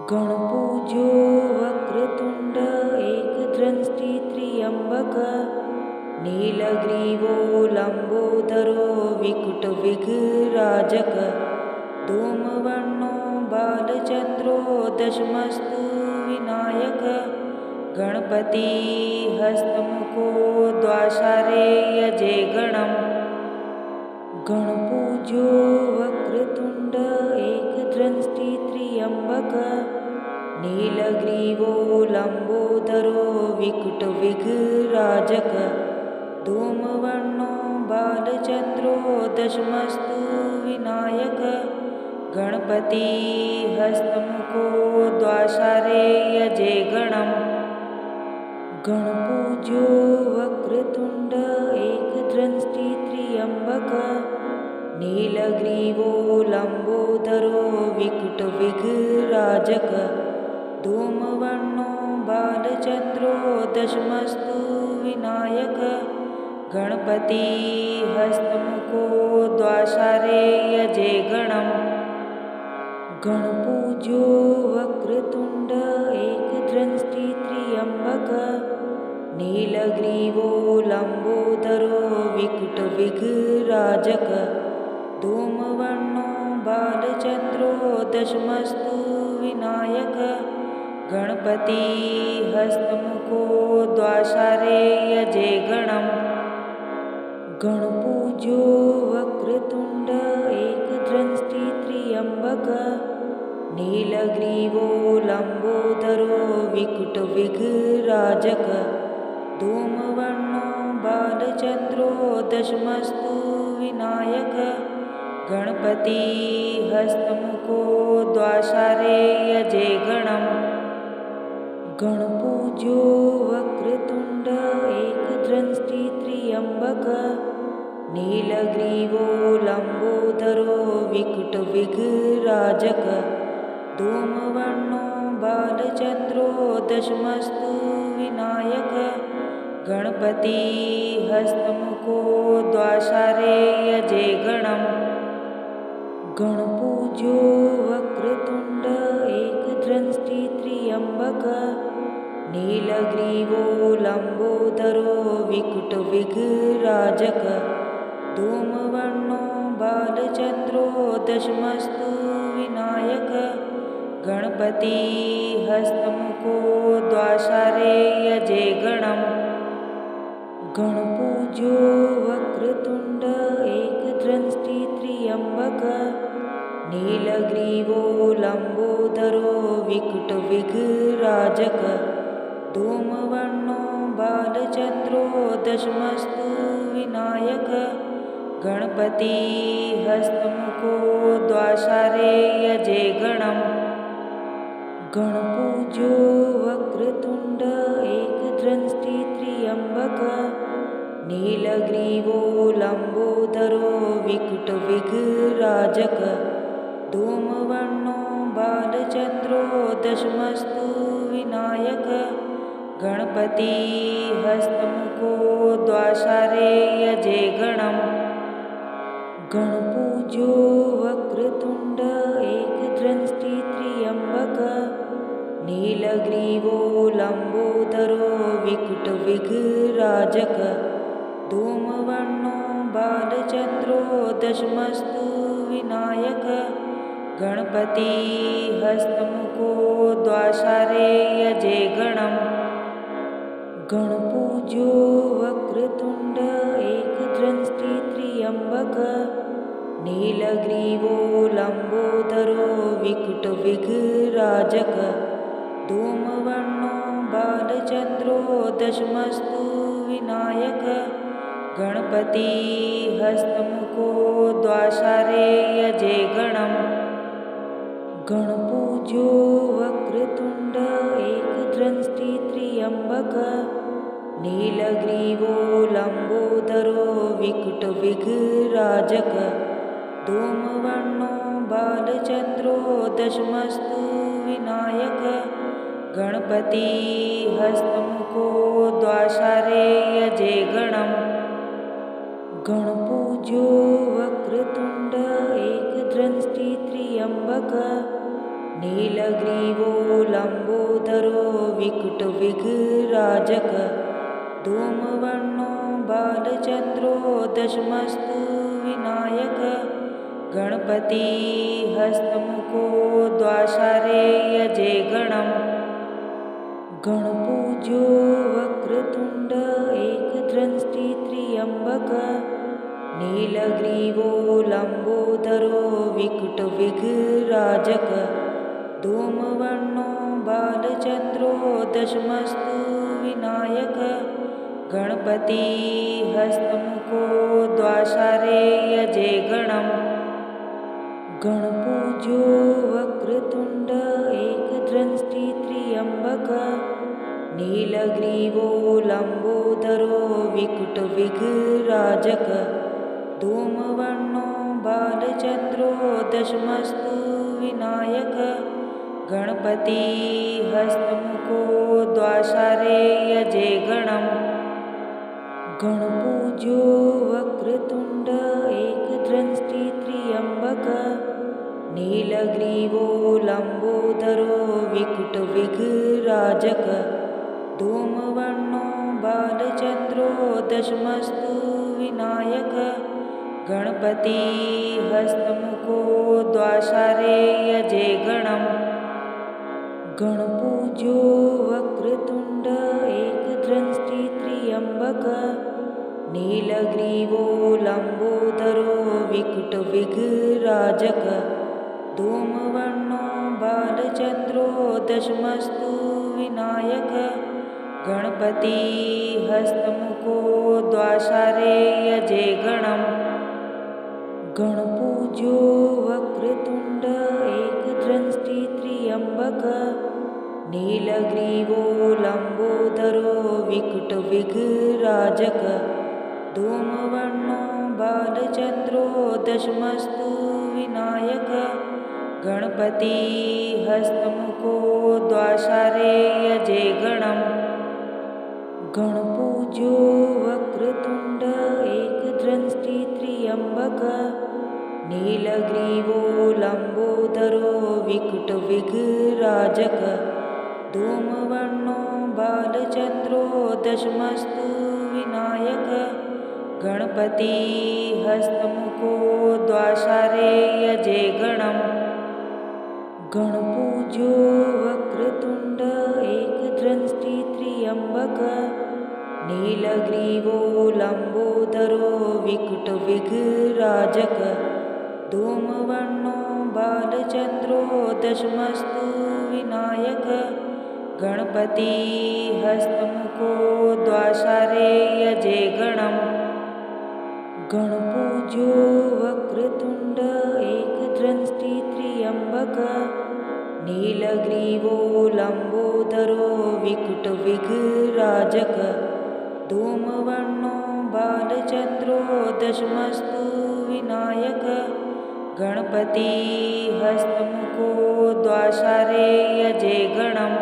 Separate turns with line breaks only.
गणपूज्यो Vakratunda एकदंष्टित्र्यम्बक नीलग्रीवो लम्बोदरो विकटविघ्राजक धूमवर्णो बालचन्द्रो दशमस्तु Vinayak Ganapati हस्तमुखो द्वासारे यजे गणम् गणपूज्यो Vakratunda एकदंष्टित्र्यम्बक नीलग्रीवो लम्बोदरो विकटविघ्राजक धूमवर्णो बालचन्द्रो दशमस्तु Vinayak Ganapati हस्तमुखो द्वासारे यजे गणम् गणपूज्यो Vakratunda एकदंष्टित्र्यम्बक नीलग्रीवो लम्बोदरो विकटविघ्राजक धूमवर्णो बालचन्द्रो दशमस्तु Vinayak Ganapati हस्तमुखो द्वासारे यजे गणम् गणपूज्यो Vakratunda एकदंष्टित्र्यम्बक नीलग्रीवो लम्बोदरो विकटविघ्राजक धूमवर्णो बालचन्द्रो दशमस्तु Vinayak Ganapati हस्तमुखो द्वासारे यजे गणम् गणपूज्यो Vakratunda एकदंष्टित्र्यम्बक नीलग्रीवो लम्बोदरो विकटविघ्राजक धूमवर्णो बालचन्द्रो दशमस्तु Vinayak Ganapati हस्तमुखो द्वासारे यजे गणम् गणपूज्यो Vakratunda एकदंष्टित्र्यम्बक नीलग्रीवो लम्बोदरो विकटविघ्राजक धूमवर्णो बालचन्द्रो दशमस्तु Vinayak Ganapati हस्तमुखो द्वासारे यजे गणम् गणपूज्यो Vakratunda एकदंष्टित्र्यम्बक नीलग्रीवो लम्बोदरो विकटविघ्राजक धूमवर्णो बालचन्द्रो दशमस्तु Vinayak Ganapati हस्तमुखो द्वासारे यजे गणम् गणपूज्यो Vakratunda एकदंष्टित्र्यम्बक नीलग्रीवो लम्बोदरो विकटविघ्राजक धूमवर्णो बालचन्द्रो दशमस्तु Vinayak Ganapati हस्तमुखो द्वासारे यजे गणम् गणपूज्यो Vakratunda एकदंष्टित्र्यम्बक नीलग्रीवो लम्बोदरो विकटविघ्राजक धूमवर्णो बालचन्द्रो दशमस्तु Vinayak Ganapati हस्तमुखो द्वासारे यजे गणम् गणपूज्यो Vakratunda एकदंष्टित्र्यम्बक नीलग्रीवो लम्बोदरो विकटविघ्राजक धूमवर्णो बालचन्द्रो दशमस्तु Vinayak Ganapati हस्तमुखो द्वासारे यजे गणम् गणपूज्यो Vakratunda एकदंष्टित्र्यम्बक नीलग्रीवो लम्बोदरो विकटविघ्राजक धूमवर्णो बालचन्द्रो दशमस्तु Vinayak Ganapati हस्तमुखो द्वासारे यजे गणम् गणपूज्यो Vakratunda एकदंष्टित्र्यम्बक नीलग्रीवो लम्बोदरो विकटविघ्राजक धूमवर्णो बालचन्द्रो दशमस्तु Vinayak Ganapati हस्तमुखो द्वासारे यजे गणम् गणपूज्यो Vakratunda एकदंष्टित्र्यम्बक नीलग्रीवो लम्बोदरो विकटविघ्राजक धूमवर्णो बालचन्द्रो दशमस्तु Vinayak Ganapati हस्तमुखो द्वासारे यजे गणम् गणपूज्यो Vakratunda एकदंष्टित्र्यम्बक नीलग्रीवो लम्बोदरो विकटविघ्राजक धूमवर्णो बालचन्द्रो दशमस्तु Vinayak Ganapati हस्तमुखो द्वासारे यजे गणम् गणपूज्यो Vakratunda एकदंष्टित्र्यम्बक नीलग्रीवो लम्बोदरो विकटविघ्राजक धूमवर्णो बालचन्द्रो दशमस्तु Vinayak Ganapati हस्तमुखो द्वासारे यजे गणम् गणपूज्यो Vakratunda एकदंष्टित्र्यम्बक नीलग्रीवो लम्बोदरो विकटविघ्राजक धूमवर्णो बालचन्द्रो दशमस्तु Vinayak Ganapati हस्तमुखो द्वासारे यजे गणम् गणपूज्यो Vakratunda एकदंष्टित्र्यम्बक नीलग्रीवो लम्बोदरो विकटविघ्राजक धूमवर्णो बालचन्द्रो दशमस्तु Vinayak Ganapati हस्तमुखो द्वासारे यजे गणम् गणपूज्यो Vakratunda एकदंष्टित्र्यम्बक नीलग्रीवो लम्बोदरो विकटविघ्राजक धूमवर्णो बालचन्द्रो दशमस्तु Vinayak Ganapati हस्तमुखो द्वासारे यजे गणम् गणपूज्यो Vakratunda एकदंष्टित्र्यम्बक नीलग्रीवो लम्बोदरो विकटविघ्राजक धूमवर्णो बालचन्द्रो दशमस्तु Vinayak Ganapati हस्तमुखो द्वासारे यजे गणम् गणपूज्यो Vakratunda एकदंष्टित्र्यम्बक नीलग्रीवो लम्बोदरो विकटविघ्राजक धूमवर्णो बालचन्द्रो दशमस्तु Vinayak Ganapati हस्तमुखो द्वासारे यजे गणम् गणपूज्यो Vakratunda एकदंष्टित्र्यम्बक नीलग्रीवो लम्बोदरो विकटविघ्राजक धूमवर्णो बालचन्द्रो दशमस्तु Vinayak Ganapati हस्तमुखो द्वासारे यजे गणम् गणपूज्यो Vakratunda एकदंष्टित्र्यम्बक नीलग्रीवो लम्बोदरो विकटविघ्राजक धूमवर्णो बालचन्द्रो दशमस्तु Vinayak Ganapati हस्तमुखो द्वासारे यजे गणम् गणपूज्यो Vakratunda एकदंष्टित्र्यम्बक नीलग्रीवो लम्बोदरो विकटविघ्राजक धूमवर्णो बालचन्द्रो दशमस्तु Vinayak Ganapati हस्तमुखो द्वासारे यजे गणम्